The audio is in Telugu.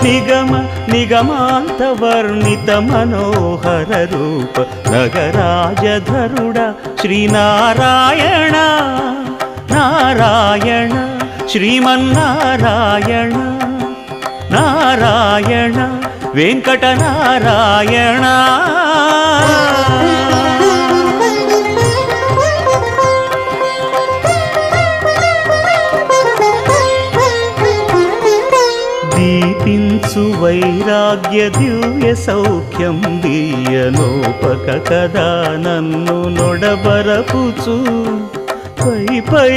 నిగమ నిగమాంతవర్ణిత మనోహర రూప నగరాజధరుడ శ్రీనారాయణ నారాయణ శ్రీమన్నారాయణ నారాయణ వెంకటనారాయణ. దీపించు వైరాగ్య దివ్య సౌఖ్యం దీయలోపక కదా నన్ను నొడబరపుచు పై పై